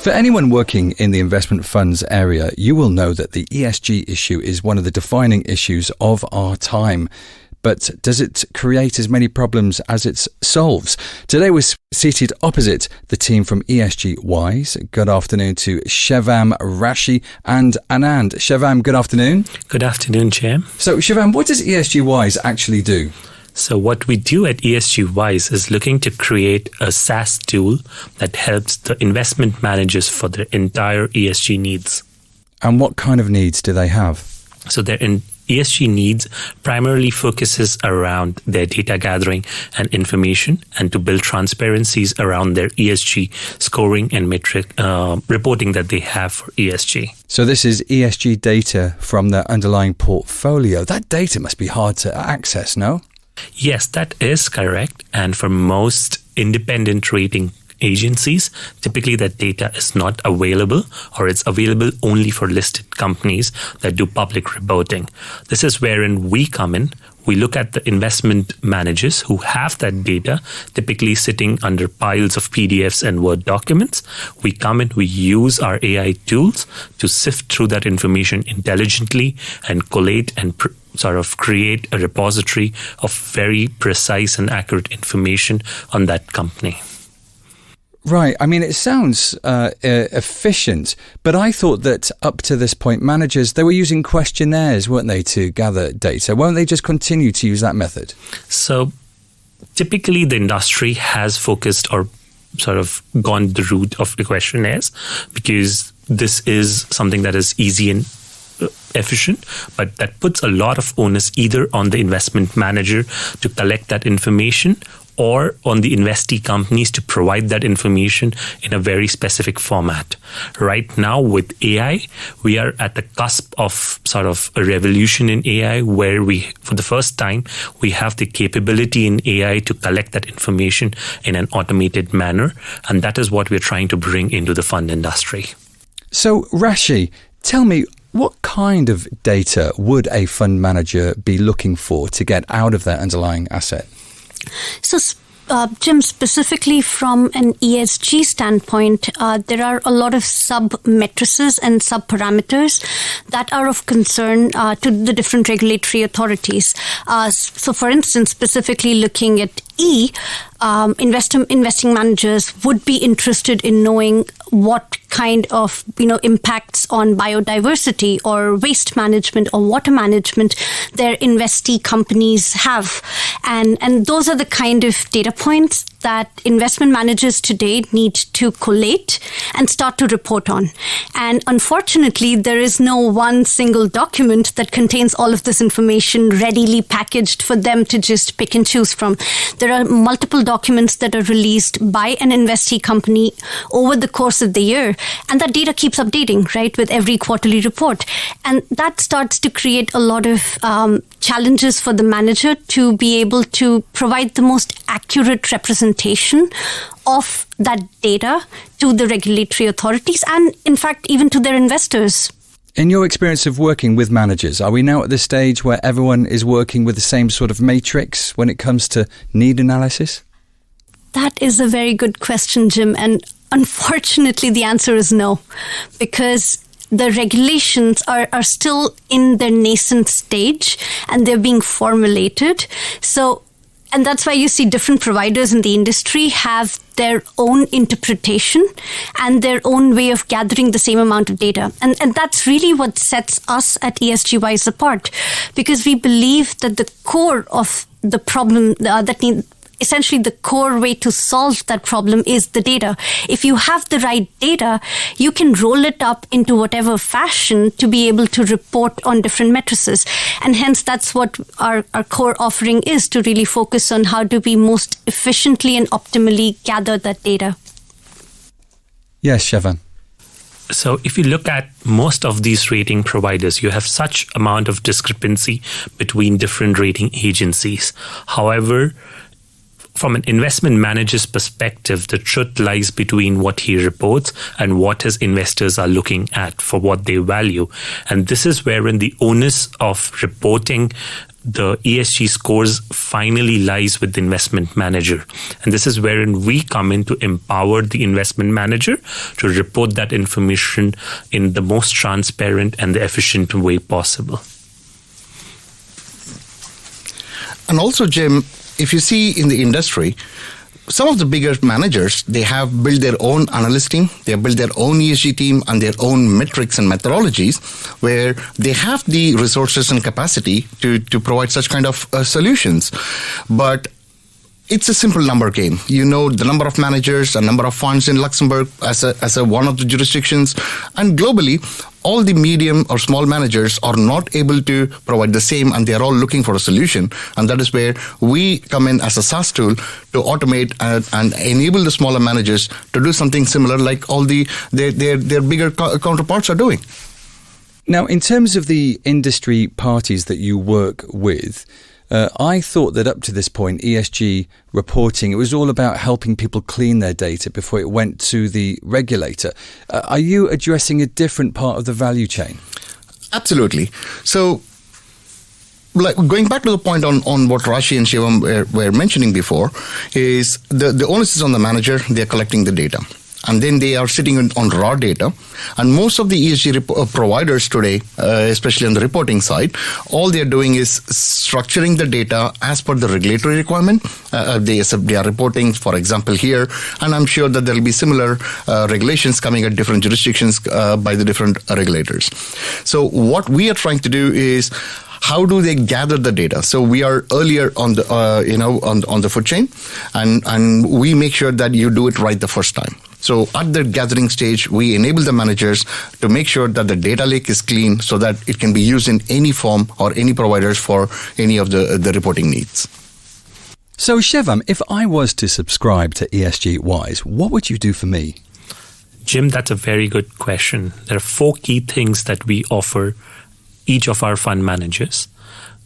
For anyone working in the investment funds area, you will know that the ESG issue is one of the defining issues of our time. But does it create as many problems as it solves? Today we're seated opposite the team from ESGWize. Good afternoon to Shivam, Rashi and Anand. Shivam, good afternoon. Good afternoon, Chair. So Shivam, what does ESGWize actually do? So what we do at ESGWize is looking to create a SaaS tool that helps the investment managers for their entire ESG needs. And what kind of needs do they have? So their ESG needs primarily focuses around their data gathering and information, and to build transparencies around their ESG scoring and metric reporting that they have for ESG. So this is ESG data from the underlying portfolio. That data must be hard to access, no? Yes, that is correct. And for most independent rating agencies, typically that data is not available, or it's available only for listed companies that do public reporting. This is wherein we come in. We look at the investment managers who have that data, typically sitting under piles of PDFs and Word documents. We come in, we use our AI tools to sift through that information intelligently and collate and sort of create a repository of very precise and accurate information on that company. Right. I mean, it sounds efficient, but I thought that up to this point, managers, they were using questionnaires, weren't they, to gather data? Won't they just continue to use that method? So typically the industry has focused or sort of gone the route of the questionnaires, because this is something that is easy and efficient, but that puts a lot of onus either on the investment manager to collect that information, or on the investee companies to provide that information in a very specific format. Right now with AI, we are at the cusp of sort of a revolution in AI, where we, for the first time, we have the capability in AI to collect that information in an automated manner. And that is what we're trying to bring into the fund industry. So Rashi, tell me, what kind of data would a fund manager be looking for to get out of their underlying asset? So, Jim, specifically from an ESG standpoint, there are a lot of sub-matrices and sub-parameters that are of concern to the different regulatory authorities. So, for instance, specifically looking at E, investing managers would be interested in knowing what kind of impacts on biodiversity or waste management or water management their investee companies have, and those are the kind of data points that investment managers today need to collate and start to report on. And unfortunately, there is no one single document that contains all of this information readily packaged for them to just pick and choose from. There are multiple documents that are released by an investee company over the course of the year, and that data keeps updating, right, with every quarterly report. And that starts to create a lot of challenges for the manager to be able to provide the most accurate representation of that data to the regulatory authorities and, in fact, even to their investors. In your experience of working with managers, are we now at the stage where everyone is working with the same sort of matrix when it comes to need analysis? That is a very good question, Jim. And unfortunately, the answer is no, because the regulations are still in their nascent stage and they're being formulated. And that's why you see different providers in the industry have their own interpretation and their own way of gathering the same amount of data. And that's really what sets us at ESGWize apart, because we believe that the core of the problem essentially the core way to solve that problem is the data. If you have the right data, you can roll it up into whatever fashion to be able to report on different matrices. And hence, that's what our core offering is, to really focus on how do we most efficiently and optimally gather that data. Yes, Shivam. So if you look at most of these rating providers, you have such amount of discrepancy between different rating agencies. However, from an investment manager's perspective, the truth lies between what he reports and what his investors are looking at for what they value. And this is wherein the onus of reporting the ESG scores finally lies with the investment manager. And this is wherein we come in to empower the investment manager to report that information in the most transparent and the efficient way possible. And also, Jim, if you see in the industry, some of the bigger managers, they have built their own analyst team, they have built their own ESG team and their own metrics and methodologies where they have the resources and capacity to provide such kind of solutions. But it's a simple number game. You know the number of managers, a number of funds in Luxembourg as a one of the jurisdictions, and globally, all the medium or small managers are not able to provide the same, and they are all looking for a solution. And that is where we come in as a SaaS tool to automate and enable the smaller managers to do something similar, like all their bigger counterparts are doing. Now, in terms of the industry parties that you work with, I thought that up to this point, ESG reporting, it was all about helping people clean their data before it went to the regulator. Are you addressing a different part of the value chain? Absolutely. So, like going back to the point on what Rashi and Shivam were mentioning before, is the onus is on the manager. They're collecting the data. And then they are sitting on raw data. And most of the ESG providers today, especially on the reporting side, all they're doing is structuring the data as per the regulatory requirement. They are reporting, for example, here, and I'm sure that there will be similar regulations coming at different jurisdictions by the different regulators. So what we are trying to do is, how do they gather the data? So we are earlier on the on the food chain, and we make sure that you do it right the first time. So at the gathering stage, we enable the managers to make sure that the data lake is clean so that it can be used in any form or any providers for any of the reporting needs. So Shivam, if I was to subscribe to ESGWize, what would you do for me? Jim, that's a very good question. There are 4 key things that we offer each of our fund managers.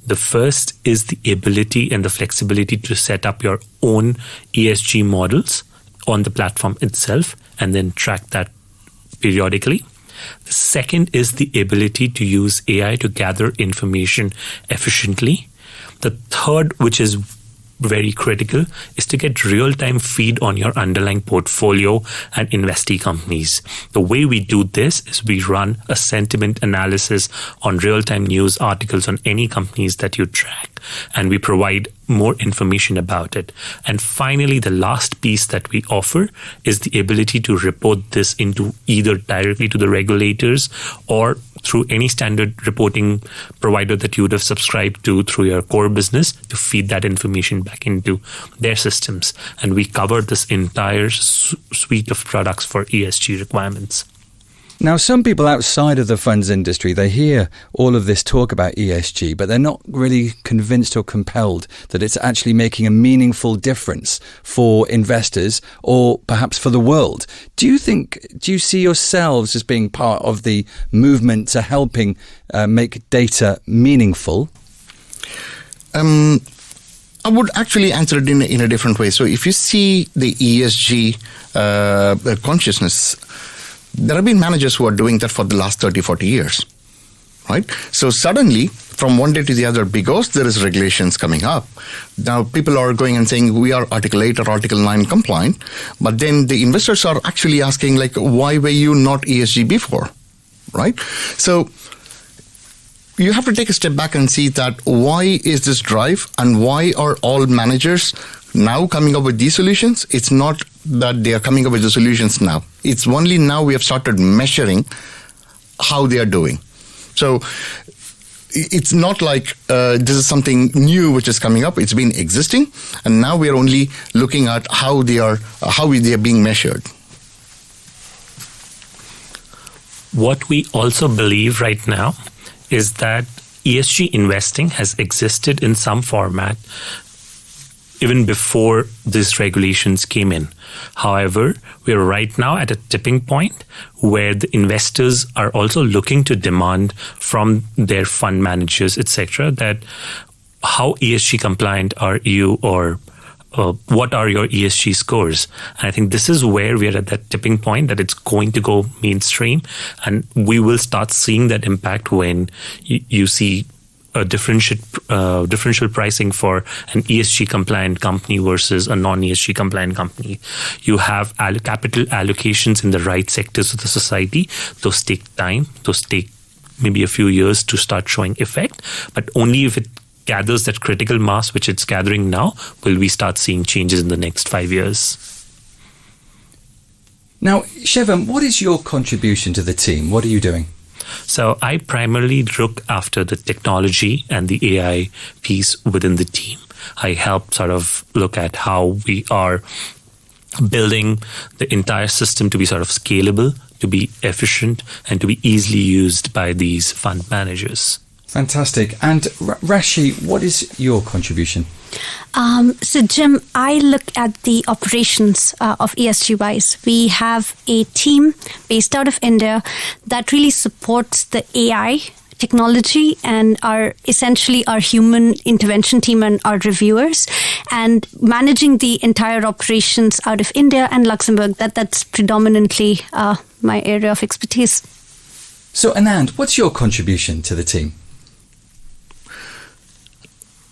The first is the ability and the flexibility to set up your own ESG models on the platform itself and then track that periodically. The second is the ability to use AI to gather information efficiently. The third, which is very critical, is to get real-time feed on your underlying portfolio and investee companies. The way we do this is we run a sentiment analysis on real-time news articles on any companies that you track, and we provide more information about it. And finally, the last piece that we offer is the ability to report this into either directly to the regulators or through any standard reporting provider that you would have subscribed to through your core business to feed that information back into their systems. And we cover this entire suite of products for ESG requirements. Now, some people outside of the funds industry, they hear all of this talk about ESG, but they're not really convinced or compelled that it's actually making a meaningful difference for investors or perhaps for the world. Do you see yourselves as being part of the movement to helping make data meaningful? I would actually answer it in a different way. So if you see the ESG consciousness, there have been managers who are doing that for the last 30, 40 years, right? So suddenly, from one day to the other, because there is regulations coming up, now people are going and saying, we are Article 8 or Article 9 compliant, but then the investors are actually asking, like, why were you not ESG before, right? So you have to take a step back and see that why is this drive and why are all managers now coming up with these solutions? It's not that they are coming up with the solutions now. It's only now we have started measuring how they are doing. So it's not like this is something new which is coming up. It's been existing, and now we are only looking at how they are being measured. What we also believe right now is that ESG investing has existed in some format even before these regulations came in. However, we're right now at a tipping point where the investors are also looking to demand from their fund managers, etc., that how ESG compliant are you, or what are your ESG scores? And I think this is where we're at that tipping point that it's going to go mainstream, and we will start seeing that impact when you see a differential pricing for an ESG compliant company versus a non-ESG compliant company. You have capital allocations in the right sectors of the society. Those take time. Those take maybe a few years to start showing effect. But only if it gathers that critical mass, which it's gathering now, will we start seeing changes in the next 5 years. Now, Shivam, what is your contribution to the team? What are you doing? So I primarily look after the technology and the AI piece within the team. I help sort of look at how we are building the entire system to be sort of scalable, to be efficient, and to be easily used by these fund managers. Fantastic. And Rashi, what is your contribution? So, Jim, I look at the operations of ESGWize. We have a team based out of India that really supports the AI technology and essentially our human intervention team and our reviewers, and managing the entire operations out of India and Luxembourg. That's predominantly my area of expertise. So, Anand, what's your contribution to the team?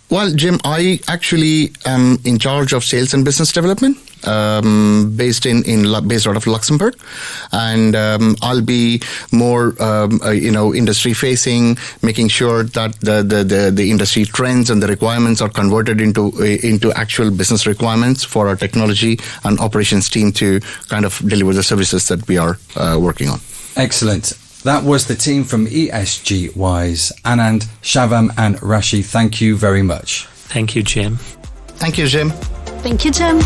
Well, Jim, I actually am in charge of sales and business development, based out of Luxembourg, and I'll be more, industry facing, making sure that the industry trends and the requirements are converted into actual business requirements for our technology and operations team to kind of deliver the services that we are working on. Excellent. That was the team from ESGWize. Anand, Shivam and Rashi, thank you very much. Thank you, Jim. Thank you, Jim. Thank you, Jim.